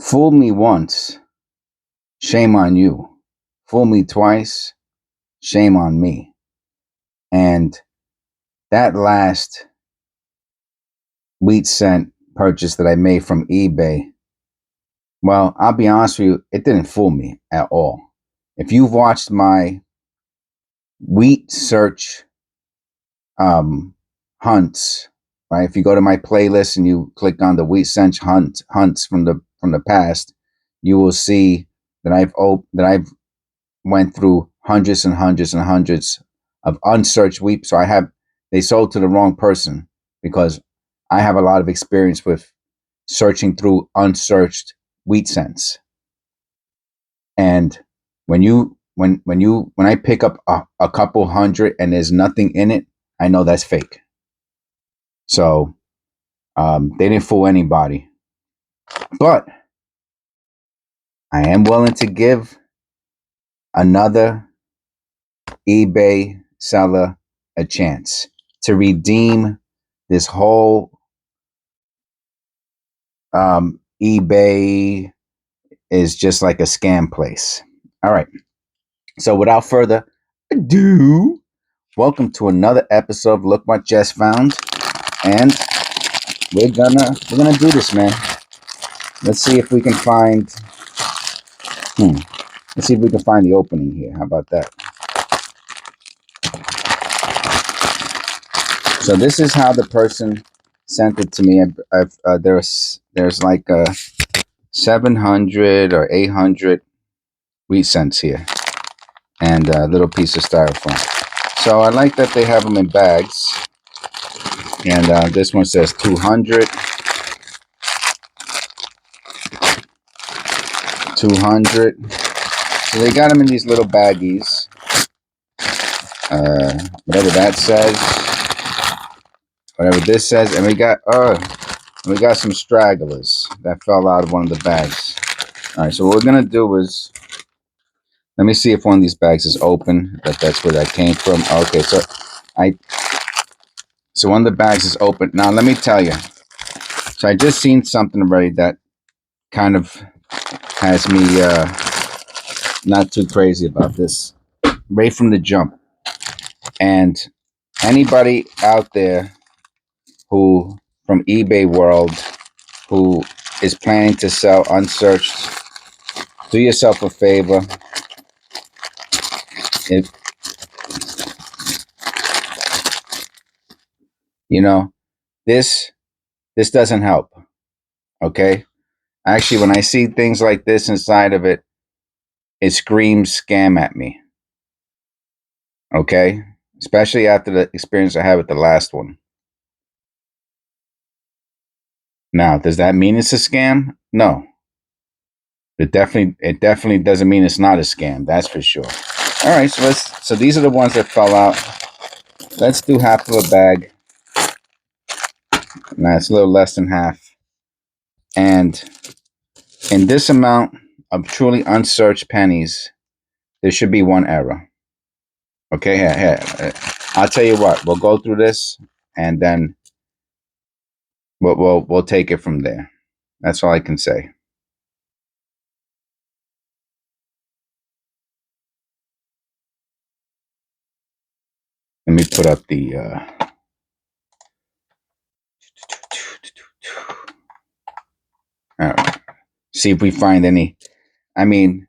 Fool me once, shame on you. Fool me twice, shame on me. And that last wheat cent purchase that I made from eBay, well, I'll be honest with you, it didn't fool me at all. If you've watched my wheat search hunts, right? If you go to my playlist and you click on the wheat cinch hunts from the past, you will see that I've went through hundreds and hundreds and hundreds of unsearched wheat. So they sold to the wrong person because I have a lot of experience with searching through unsearched wheat cents. And when I pick up a couple hundred and there's nothing in it, I know that's fake. So they didn't fool anybody. But I am willing to give another eBay seller a chance to redeem this whole eBay is just like a scam place. All right. So without further ado, welcome to another episode of Look What Just Found. And we're gonna do this, man. Let's see if we can find let's see if we can find the opening here. How about that? So this is how the person sent it to me. There's like 700 or 800 wheat cents here, and a little piece of styrofoam. So I like that they have them in bags. And this one says 200, 200. So they got them in these little baggies. Whatever that says, whatever this says, and we got some stragglers that fell out of one of the bags. All right, so what we're gonna do is, let me see if one of these bags is open. That's where that came from. Okay, so one of the bags is open. Now let me tell you. So I just seen something already that kind of has me not too crazy about this right from the jump. And anybody out there who from eBay world who is planning to sell unsearched, do yourself a favor. If you know this doesn't help. Okay, actually, when I see things like this inside of it, it screams scam at me. Okay, especially after the experience I had with the last one. Now, does that mean it's a scam? No. It definitely doesn't mean it's not a scam. That's for sure. All right, so these are the ones that fell out. Let's do half of a bag. Now it's a little less than half. And in this amount of truly unsearched pennies, there should be one error. Okay, here. I'll tell you what. We'll go through this, and then we'll take it from there. That's all I can say. Let me put up the. All right. See if we find any. I mean,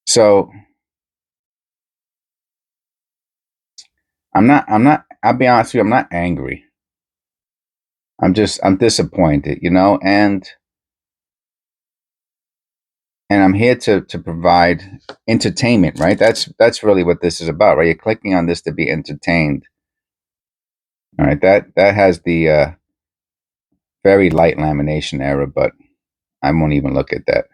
so I'm not. I'll be honest with you. I'm not angry. I'm disappointed, and I'm here to provide entertainment, right? That's really what this is about, right? You're clicking on this to be entertained. All right, that has the very light lamination error, but I won't even look at that.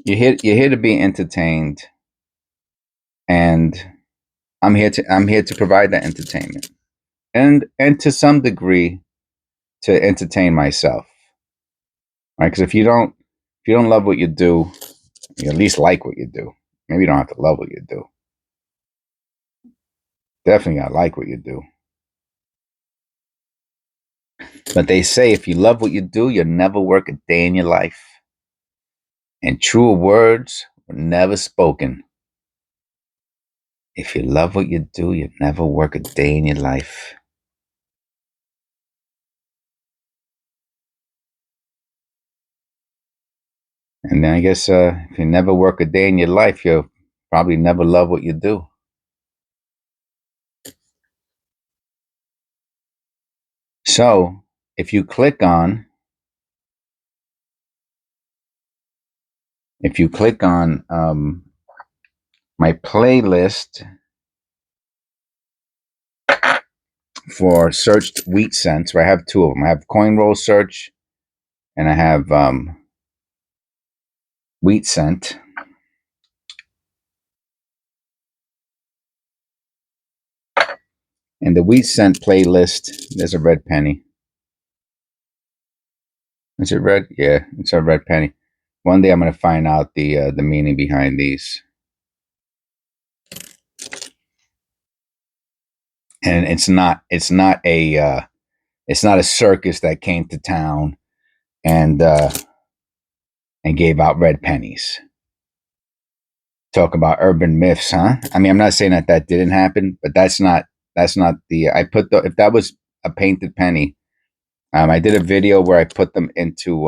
You're here to be entertained, and I'm here to provide that entertainment, and to some degree to entertain myself, right? Because if you don't love what you do, you at least like what you do. Maybe you don't have to love what you do. Definitely, I like what you do. But they say if you love what you do, you'll never work a day in your life. And truer words were never spoken. If you love what you do, you'll never work a day in your life. And then I guess if you never work a day in your life, you'll probably never love what you do. So if you click on my playlist for searched wheat cents, where I have two of them. I have coin roll search and I have wheat cent. And the wheat cent playlist, there's a red penny. Is it red? Yeah, it's a red penny. One day I'm going to find out the meaning behind these. And it's not a circus that came to town and gave out red pennies. Talk about urban myths, huh? I mean, I'm not saying that didn't happen, but that's not the. I put the if that was a painted penny. I did a video where I put them into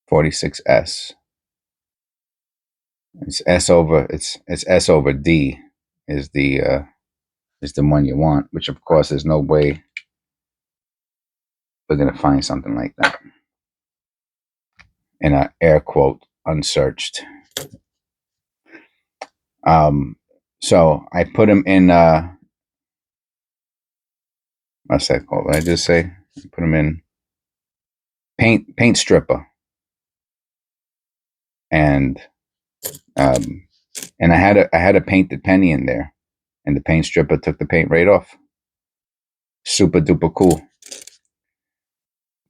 46S. It's S over D is the one you want, which of course there's no way we're gonna find something like that in a air quote unsearched. So I put them in what's that called? What did I just say? I put them in paint stripper, and um, I had a painted penny in there, and the paint stripper took the paint right off. Super duper cool.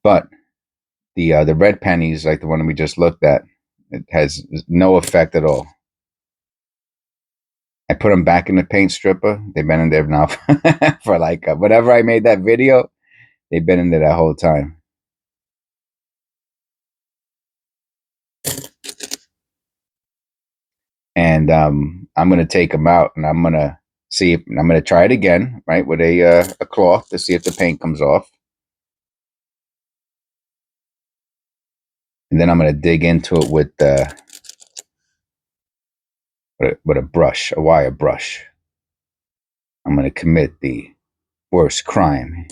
But the red pennies, like the one we just looked at, it has no effect at all. I put them back in the paint stripper. They've been in there now for like whatever I made that video. They've been in there that whole time. And I'm gonna take them out, and I'm gonna see if I'm gonna try it again, right, with a cloth to see if the paint comes off, and then I'm gonna dig into it with a brush, a wire brush. I'm gonna commit the worst crime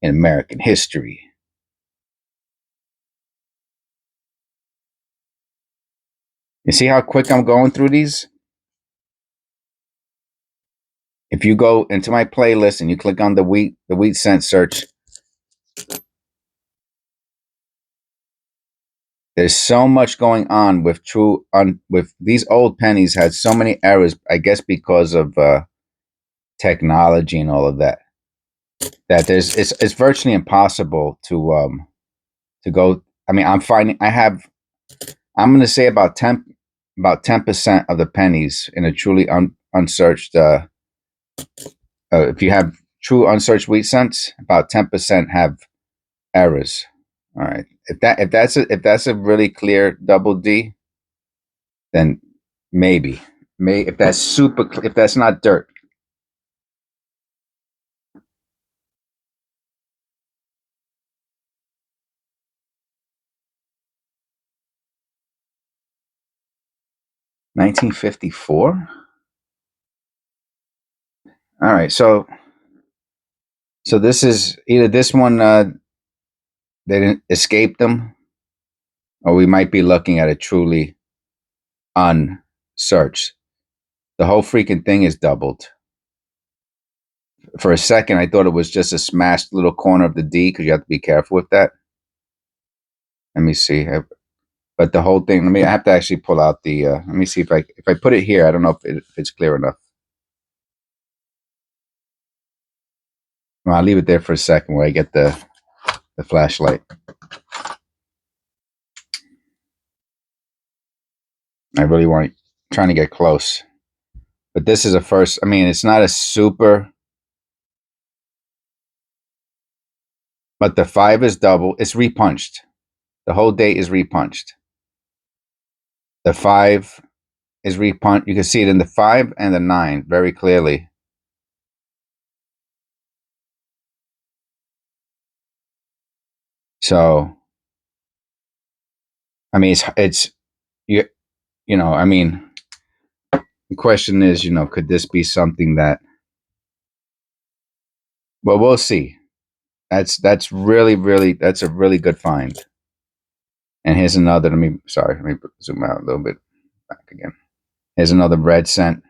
in American history. You see how quick I'm going through these? If you go into my playlist and you click on the wheat cent search, there's so much going on with with these old pennies had so many errors, I guess because of technology and all of that. That it's virtually impossible to go. I mean, I'm going to say about 10% of the pennies in a truly unsearched. If you have true unsearched wheat cents, about 10% have errors. All right. If that's a really clear double D, then maybe if that's if that's not dirt. $1954. All right. So this is either this one they didn't escape them, or we might be looking at a truly unsearched. The whole freaking thing is doubled. For a second, I thought it was just a smashed little corner of the D because you have to be careful with that. Let me see. But the whole thing. I have to actually pull out the. Let me see if I put it here. I don't know if it's clear enough. Well, I'll leave it there for a second where I get the flashlight. I really want trying to get close, but this is a first. I mean, it's not a super. But the 5 is double. It's repunched. The whole date is repunched. The 5 is repunched. You can see it in the 5 and the 9 very clearly. So, I mean, it's you know, I mean, the question is, could this be something that? Well, we'll see. That's really that's a really good find. And here's another. Let me zoom out a little bit back again. Here's another red cent.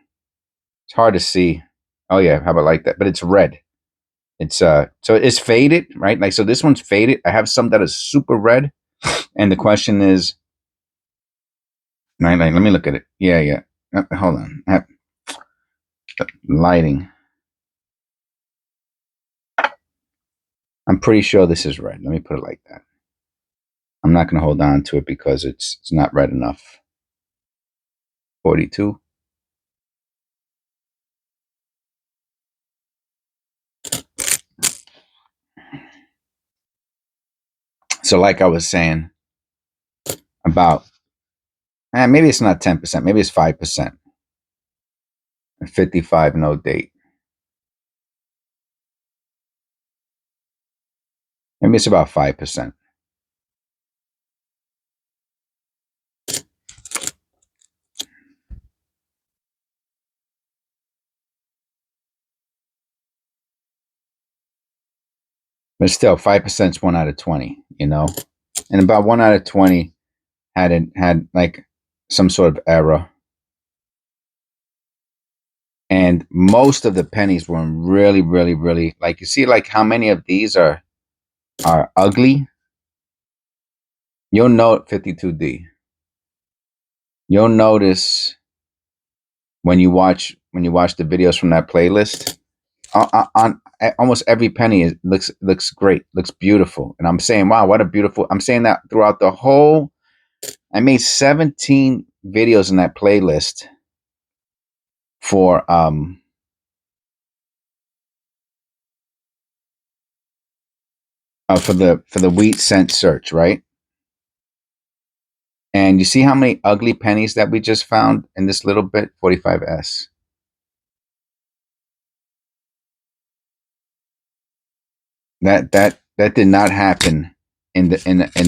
It's hard to see. Oh yeah, how about like that? But it's red. It's so it's faded, right? Like, so this one's faded. I have some that is super red, and the question is, right? Like, let me look at it. Yeah. Hold on. Lighting. I'm pretty sure this is red. Let me put it like that. I'm not going to hold on to it because it's not red enough. 42. So, like I was saying about, maybe it's not 10%. Maybe it's 5%. 55 no date. Maybe it's about 5%. But still, 5% is 1 out of 20. And about 1 out of 20 had like some sort of error. And most of the pennies were really, really, really, like, you see, like, how many of these are ugly. You'll note 52D. You'll notice when you watch the videos from that playlist, on almost every penny looks great, looks beautiful. And I'm saying, wow, what a beautiful. I'm saying that throughout the whole. I made 17 videos in that playlist for for the wheat cent search, right? And you see how many ugly pennies that we just found in this little bit? 45S. That did not happen in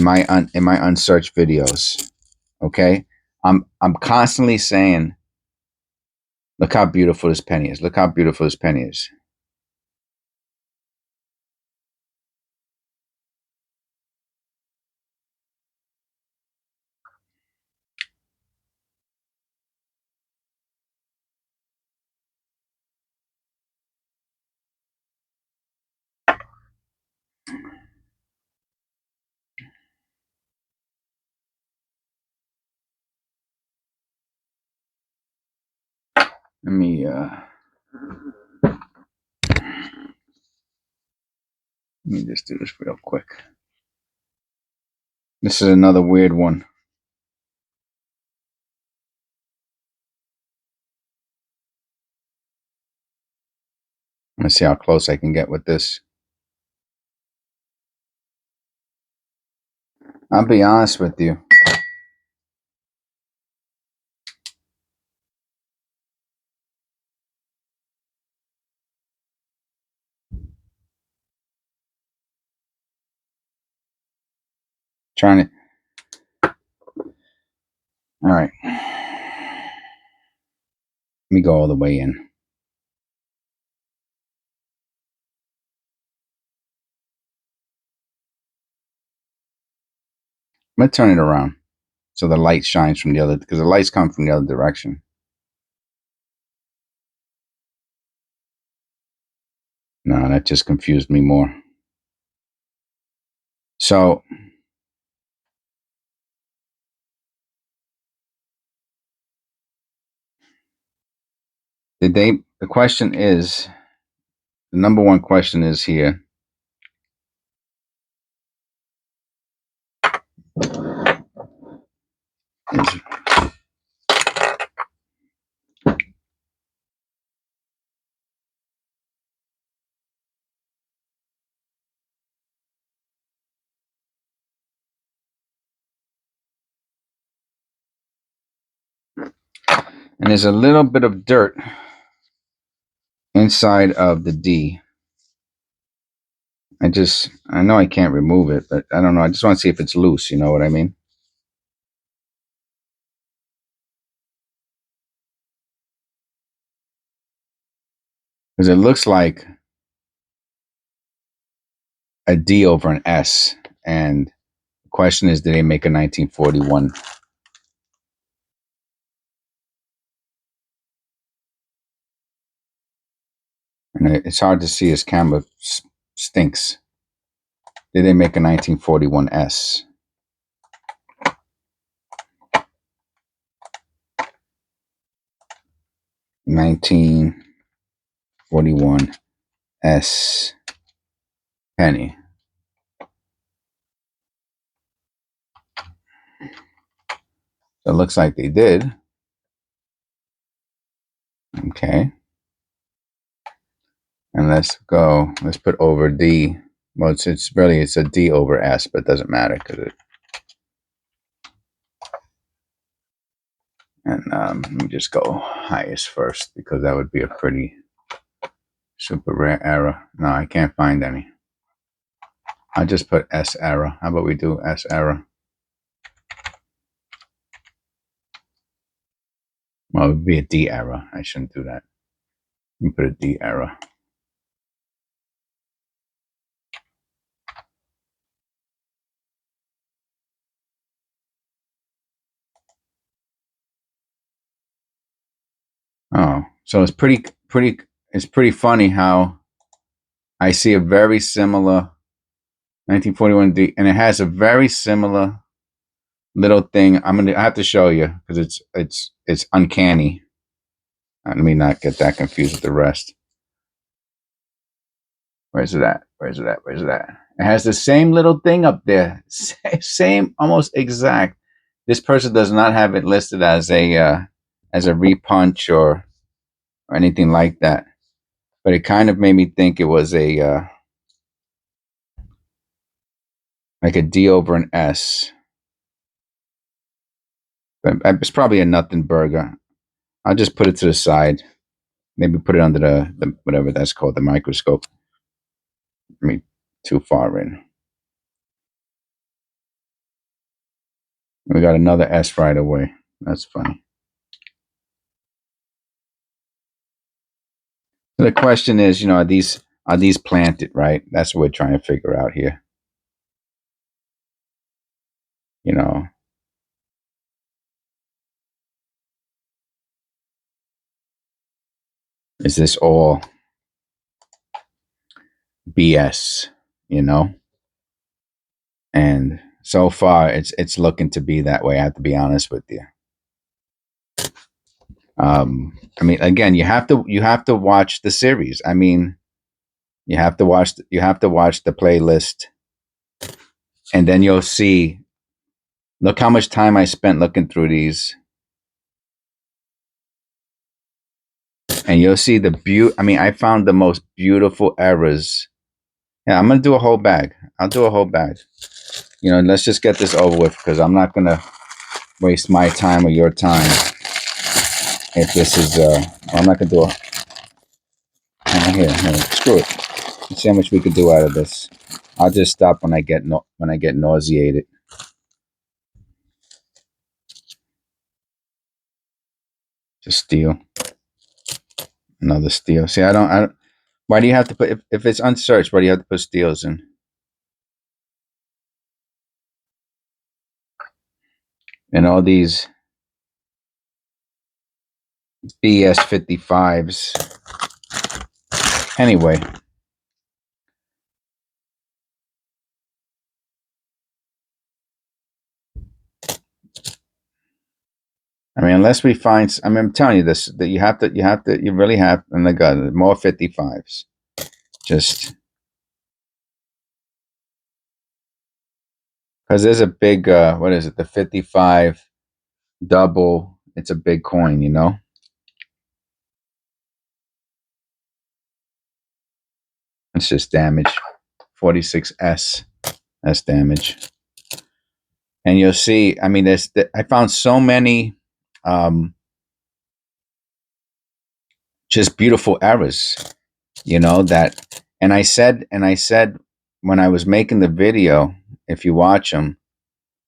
my unsearched videos. Okay, I'm constantly saying, look how beautiful this penny is. Look how beautiful this penny is. Let me just do this real quick. This is another weird one. Let's see how close I can get with this. I'll be honest with you. Trying to. All right. Let me go all the way in. I'm gonna turn it around so the light shines from the other, because the lights come from the other direction. No, that just confused me more. So the question is, the number one question is here. Is, And there's a little bit of dirt inside of the D. I know I can't remove it, but I don't know. I just want to see if it's loose. You know what I mean? Because it looks like a D over an S. And the question is, did they make a 1941? And it's hard to see. His camera stinks. Did they make a 1941 S? 1941 S penny. So it looks like they did. Okay. And let's go. Let's put over D. Well, it's a D over S, but it doesn't matter because it. And let me just go highest first because that would be a pretty super rare error. No, I can't find any. I'll just put S error. How about we do S error? Well, it would be a D error. I shouldn't do that. Let me put a D error. Oh, so it's pretty funny how I see a very similar 1941 D, and it has a very similar little thing. I have to show you because it's uncanny. Let me not get that confused with the rest. Where's it at? Where's it at? Where's it at? It has the same little thing up there. Same, almost exact. This person does not have it listed as a repunch or anything like that. But it kind of made me think it was a like a D over an S. But it's probably a nothing burger. I'll just put it to the side. Maybe put it under the whatever that's called, the microscope. I mean, too far in. We got another S right away. That's funny. So the question is, are these planted, right? That's what we're trying to figure out here. You know, is this all BS? You know, and so far it's looking to be that way. I have to be honest with you. I mean, again, you have to watch the series. I mean, you have to watch the playlist, and then you'll see. Look how much time I spent looking through these, and you'll see the beauty. I mean, I found the most beautiful errors. Yeah, I'm gonna do a whole bag. I'll do a whole bag. Let's just get this over with because I'm not gonna waste my time or your time if this is. I'm not gonna do a. Here, screw it. Let's see how much we could do out of this. I'll just stop when I get nauseated. Just steal. Another steal. See, I don't. Why do you have to put if it's unsearched? Why do you have to put steals in? And all these BS 55s. Anyway, I mean, unless we find, I mean, I'm telling you this that you really have, and the gun more 55s. Just because there's a big, what is it? The 55 double. It's a big coin, you know. It's just damage. 46S. That's damage. And you'll see. I mean, I found so many. just beautiful errors, that. And I said when I was making the video, if you watch them,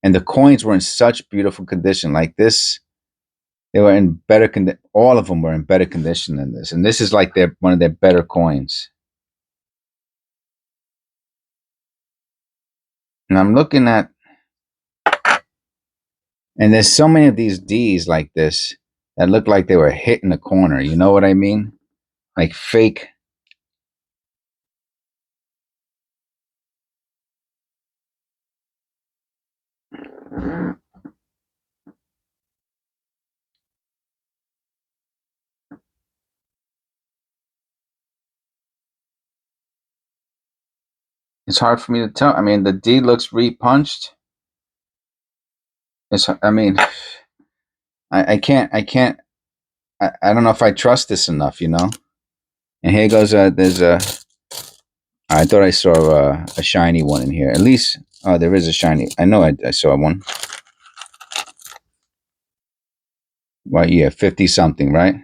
and the coins were in such beautiful condition, like this, they were in better condition. All of them were in better condition than this, and this is like one of their better coins. And I'm looking at, and there's so many of these D's like this that look like they were hit in the corner. You know what I mean? Like fake. It's hard for me to tell. I mean, the D looks repunched. I mean, I can't. I don't know if I trust this enough. And here goes. There's a. I thought I saw a shiny one in here. At least, there is a shiny. I know I saw one. Well, yeah, 50 something, right?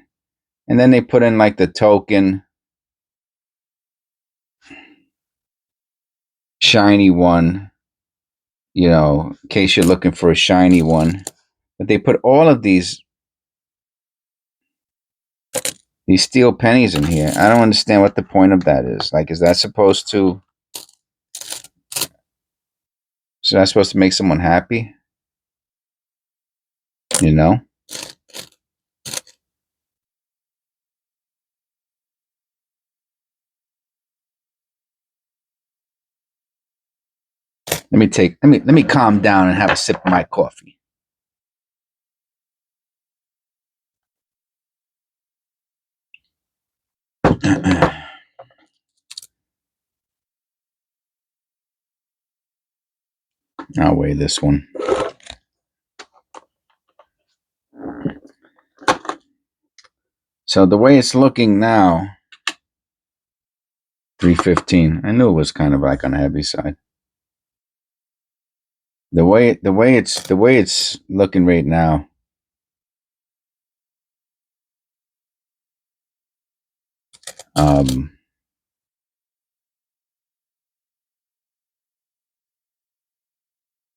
And then they put in like the token shiny one, in case you're looking for a shiny one. But they put all of these steel pennies in here. I don't understand what the point of that is. Like, is that supposed to? Is that supposed to make someone happy? You know? Let me calm down and have a sip of my coffee. I'll weigh this one. So the way it's looking now, 315. I knew it was kind of like on the heavy side. The way it's looking right now.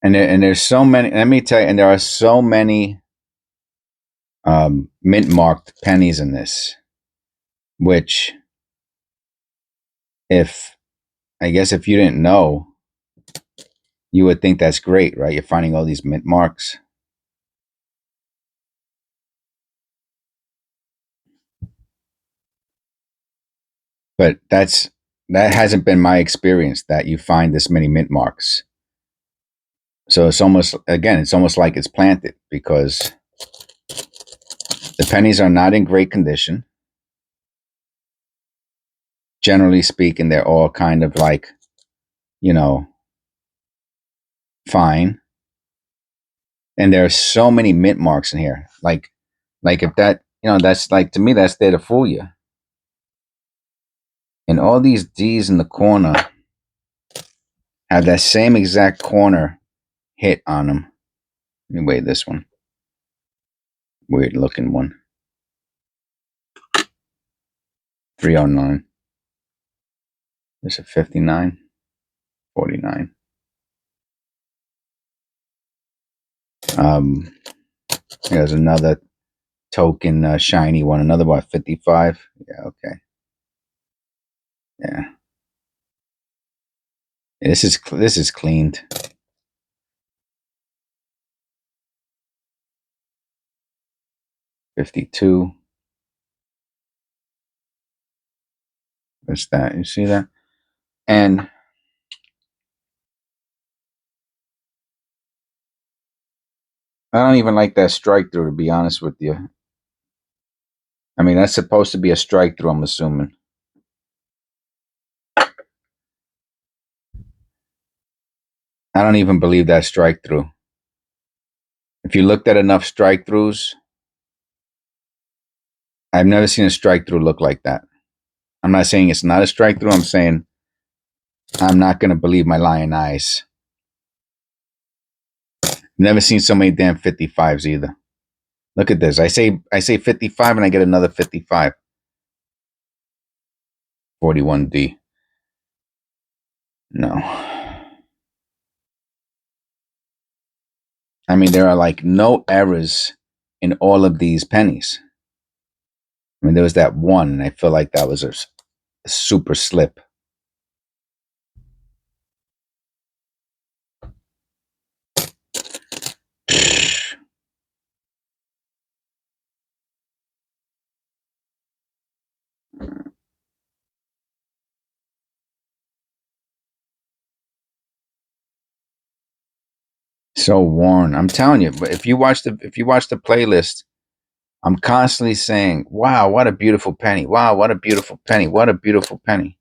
And there's so many. Let me tell you, and there are so many mint marked pennies in this, which, if I guess if you didn't know, you would think that's great, right? You're finding all these mint marks. But that hasn't been my experience, that you find this many mint marks. So it's almost like it's planted, because the pennies are not in great condition. Generally speaking, they're all kind of like, fine. And there are so many mint marks in here. Like if that, that's like, to me, that's there to fool you. And all these D's in the corner have that same exact corner hit on them. Let me weigh this one. Weird looking one. 309. There's a 59. 49. There's another token shiny one. Another one, 55. Yeah, okay. Yeah. This is cleaned. $52. What's that? You see that? And I don't even like that strike through, to be honest with you. I mean, that's supposed to be a strike through, I'm assuming. I don't even believe that strike through. If you looked at enough strike throughs, I've never seen a strike through look like that. I'm not saying it's not a strike through. I'm saying I'm not going to believe my lying eyes. Never seen so many damn 55s either. Look at this. I say 55 and I get another 55. 41D. No. I mean, there are like no errors in all of these pennies. I mean, there was that one, and I feel like that was a super slip. So worn. I'm telling you, but if you watch the playlist, I'm constantly saying, "Wow, what a beautiful penny! Wow, what a beautiful penny! What a beautiful penny!"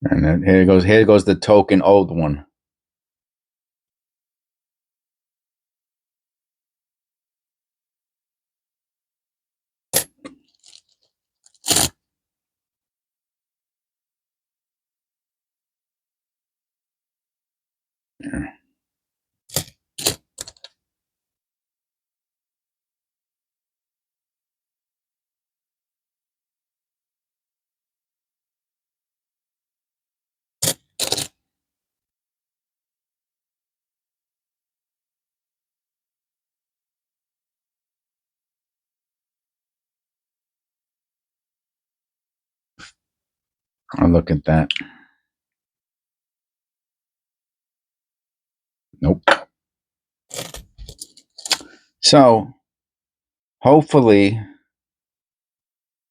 And then here goes. Here goes the token old one. Oh, look at that. Nope. So hopefully,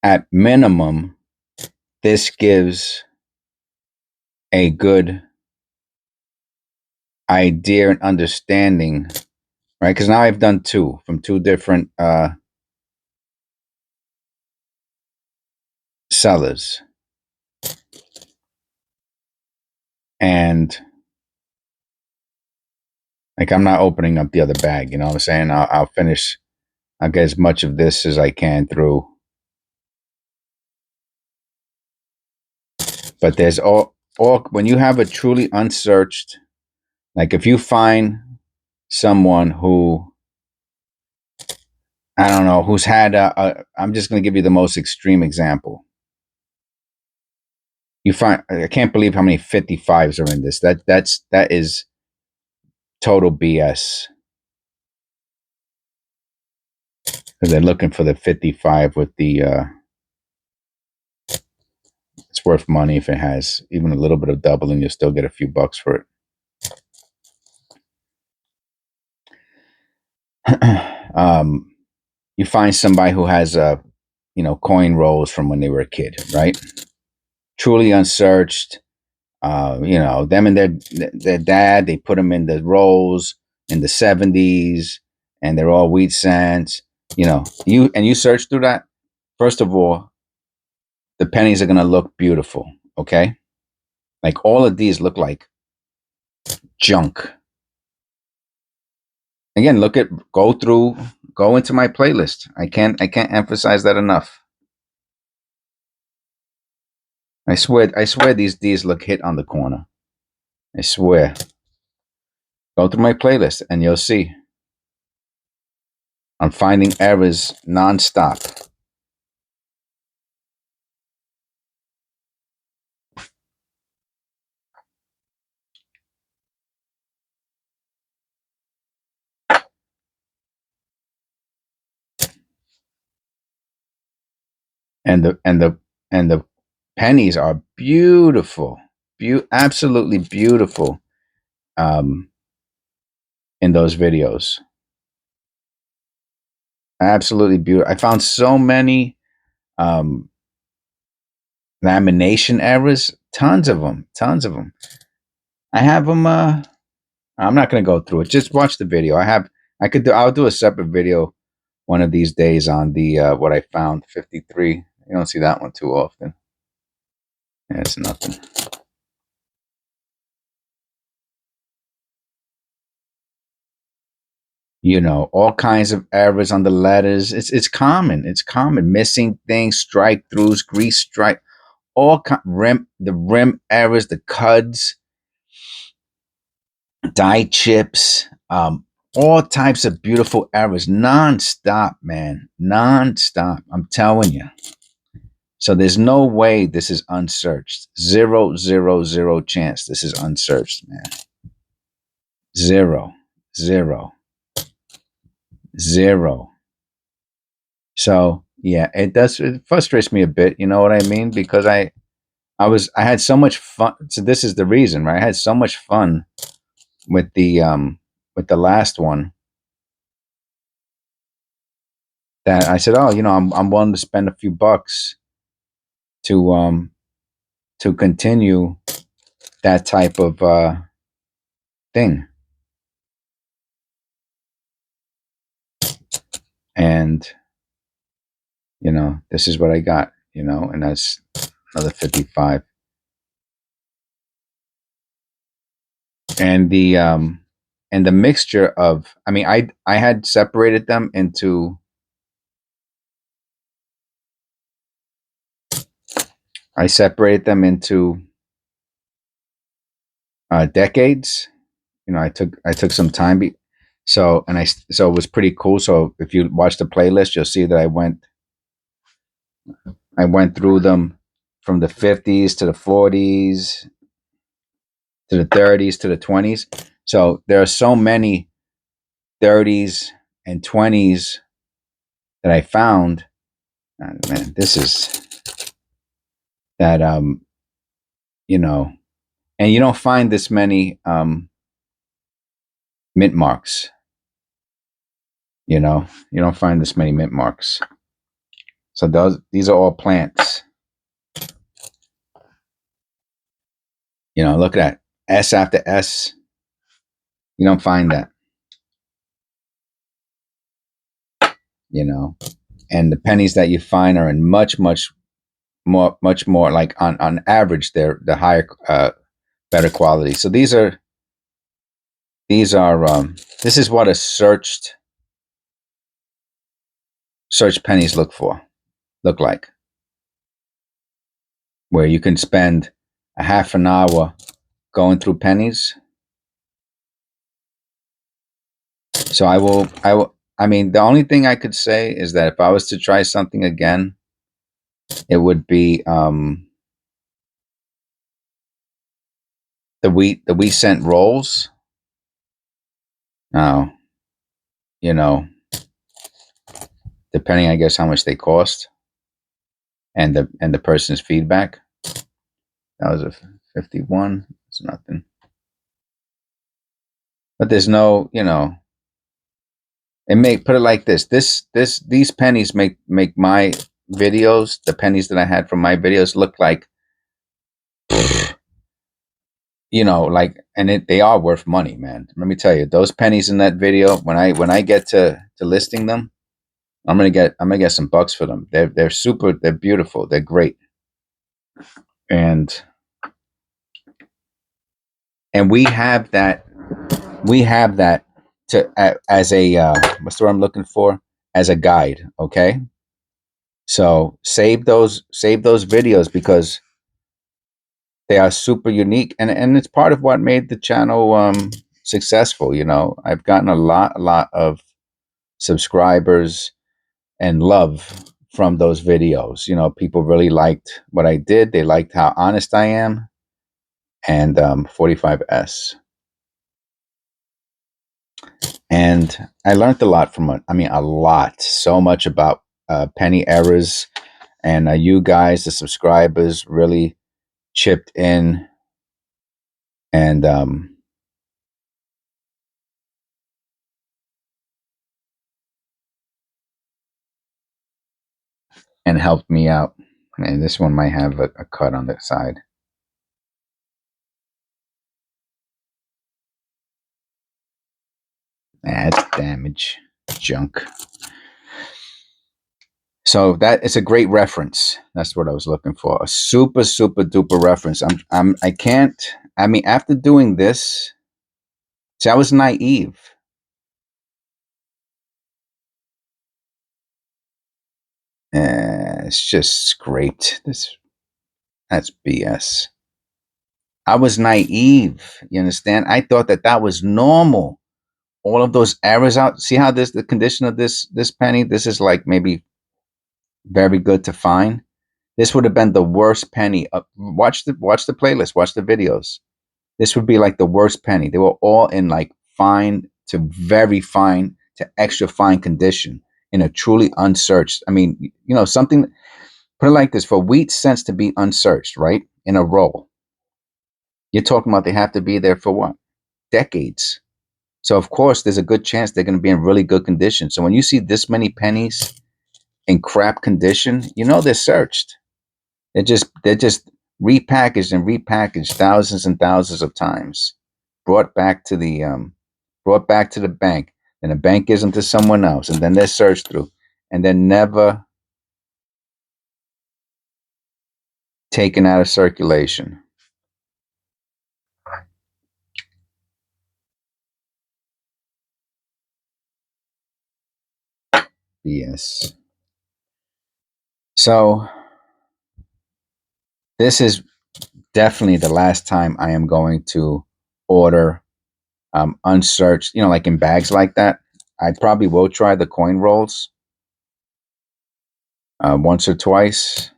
at minimum, this gives a good idea and understanding, right? Because now I've done two from two different sellers, and like I'm not opening up the other bag. You know what I'm saying? I'll finish. I'll get as much of this as I can through. But there's all when you have a truly unsearched, like if you find someone who, I don't know, who's had I'm just going to give you the most extreme example. You find, I can't believe how many 55s are in this. That is total BS. Because they're looking for the 55 with the it's worth money if it has even a little bit of doubling. You'll still get a few bucks for it. You find somebody who has coin rolls from when they were a kid, right? Truly unsearched. Them and their dad, they put them in the rolls in the 70s, and they're all wheat cents. You search through that. First of all, the pennies are gonna look beautiful. Okay, like all of these look like junk. Again, go into my playlist. I can't emphasize that enough. I swear these look hit on the corner. I swear. Go through my playlist and you'll see. I'm finding errors nonstop. And the pennies are beautiful. Absolutely beautiful in those videos. Absolutely beautiful. I found so many um, lamination errors. Tons of them. Tons of them. I have them. I'm not going to go through it. Just watch the video. I'll do a separate video one of these days on the what I found 53. You don't see that one too often. Yeah, it's nothing. You know, all kinds of errors on the letters. It's common. It's common. Missing things, strike throughs, grease strike, rim, the rim errors, the cuds, die chips, all types of beautiful errors, non-stop, man, non-stop. I'm telling you. So there's no way this is unsearched. Zero, zero, zero chance this is unsearched, man. Zero, zero, zero. So yeah, it frustrates me a bit, you know what I mean? Because I had so much fun. So this is the reason, right? I had so much fun with the last one that I said, oh, you know, I'm willing to spend a few bucks to continue that type of thing. And you know, this is what I got, you know, and that's another 55. And the mixture of, I mean, I had separated them into, I separated them into decades. You know, I took some time so so it was pretty cool. So if you watch the playlist, you'll see that I went through them from the 50s to the 40s to the 30s to the 20s. So there are so many 30s and 20s that I found. Man, this is that you know, and you don't find this many mint marks. You know, you don't find this many mint marks. So these are all plants. You know, look at that S after S. You don't find that. You know, and the pennies that you find are in much more like on average they're the higher better quality. So these are this is what a search pennies look like, where you can spend a half an hour going through pennies. So I mean, the only thing I could say is that if I was to try something again, it would be the wheat cent rolls. Now, you know, depending, I guess, how much they cost and the person's feedback. That was a 51. It's nothing. But there's no, you know, it make put it like this. These pennies make my videos, the pennies that I had from my videos, look like, you know, like, and they are worth money, man. Let me tell you, those pennies in that video, when I get to listing them, I'm gonna get some bucks for them. They're super, they're beautiful, they're great. And we have that, we have that to as a what's the word I'm looking for, as a guide. Okay, so save those videos because they are super unique, and it's part of what made the channel successful. You know, I've gotten a lot of subscribers and love from those videos. You know, people really liked what I did. They liked how honest I am. And 45S. And I learned a lot from it. I mean, a lot, so much about penny errors. And you guys, the subscribers, really chipped in and helped me out. And this one might have a cut on the side. That's damage, junk. So that is a great reference. That's what I was looking for. A super, super duper reference. I can't, I mean, after doing this, see, I was naive. It's just scraped. That's BS. I was naive. You understand? I thought that that was normal. All of those errors out. See how the condition of this penny. This is like maybe very good to find. This would have been the worst penny. Watch the playlist. Watch the videos. This would be like the worst penny. They were all in like fine to very fine to extra fine condition in a truly unsearched. I mean, something. Put it like this: for wheat cents to be unsearched, right, in a roll, you're talking about they have to be there for what? Decades. So of course, there's a good chance they're going to be in really good condition. So when you see this many pennies in crap condition, they're searched. They're just repackaged and repackaged thousands and thousands of times, brought back to the bank. Then the bank gives them to someone else, and then they're searched through, and they're never taken out of circulation. Yes. So this is definitely the last time I am going to order unsearched, like in bags like that. I probably will try the coin rolls once or twice.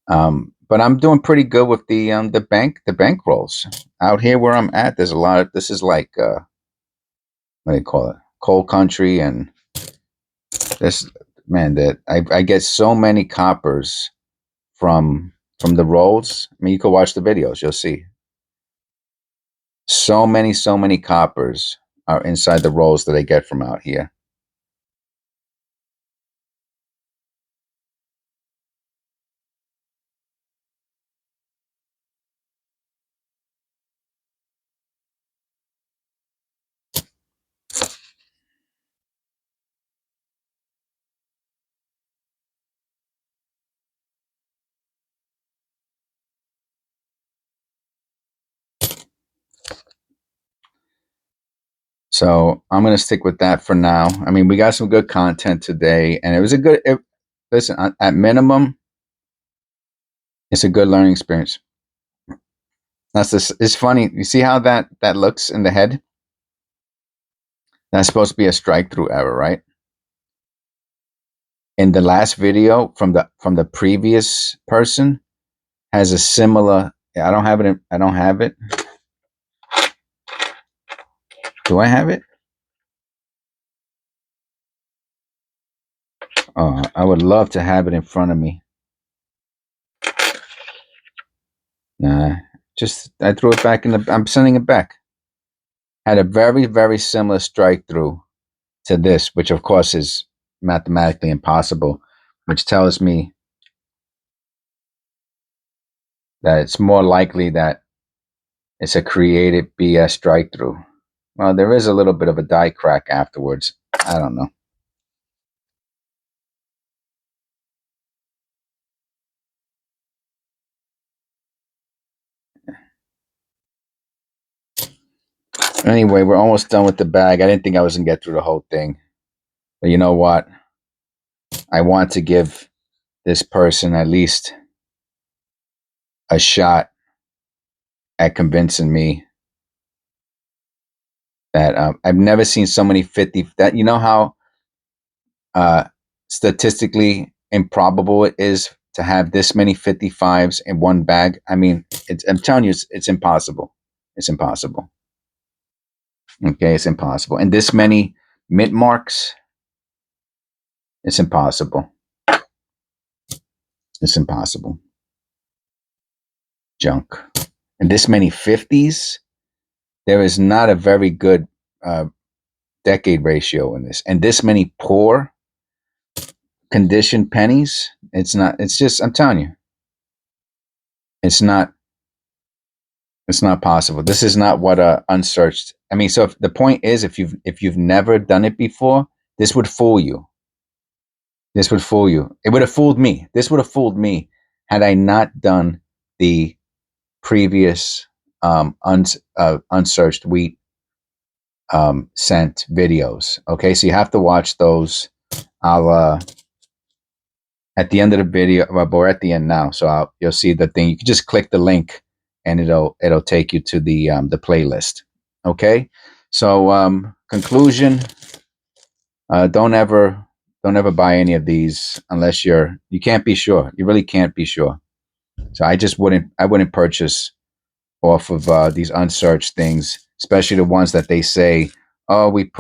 But I'm doing pretty good with the bank rolls out here where I'm at. There's a lot of this is like what do you call it, coal country, and this man that I get so many coppers from the rolls. I mean, you could watch the videos, you'll see so many coppers are inside the rolls that I get from out here. So I'm gonna stick with that for now. I mean, we got some good content today, and it was a good. Listen, at minimum, it's a good learning experience. That's this. It's funny. You see how that looks in the head? That's supposed to be a strike through error, right? In the last video from the previous person has a similar. I don't have it. I don't have it. Do I have it? Oh, I would love to have it in front of me. Nah, just I threw it back in the. I'm sending it back. Had a very very similar strike through to this, which of course is mathematically impossible, which tells me that it's more likely that it's a created BS strike through. Well, there is a little bit of a die crack afterwards. I don't know. Anyway, we're almost done with the bag. I didn't think I was gonna get through the whole thing, but you know what? I want to give this person at least a shot at convincing me that I've never seen so many 50. That how uh, statistically improbable it is to have this many 55s in one bag. I mean, I'm telling you, it's impossible. It's impossible. Okay, it's impossible. And this many mint marks, it's impossible. It's impossible. Junk. And this many 50s, there is not a very good uh, decade ratio in this. And this many poor condition pennies, it's not. It's just. I'm telling you, it's not. It's not possible. This is not what unsearched. I mean, so if the point is, if you've never done it before, this would fool you. This would fool you. It would have fooled me. This would have fooled me had I not done the previous unsearched wheat scent videos. Okay, so you have to watch those. I'll at the end of the video, well, we're at the end now, so you'll see the thing. You can just click the link, and it'll take you to the playlist. Okay, so conclusion: don't ever buy any of these unless you can't be sure. You really can't be sure. So I wouldn't purchase off of these unsearched things, especially the ones that they say, oh, we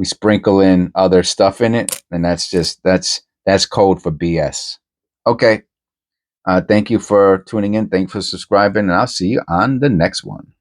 sprinkle in other stuff in it, and that's code for BS. Okay. Thank you for tuning in. Thanks for subscribing, and I'll see you on the next one.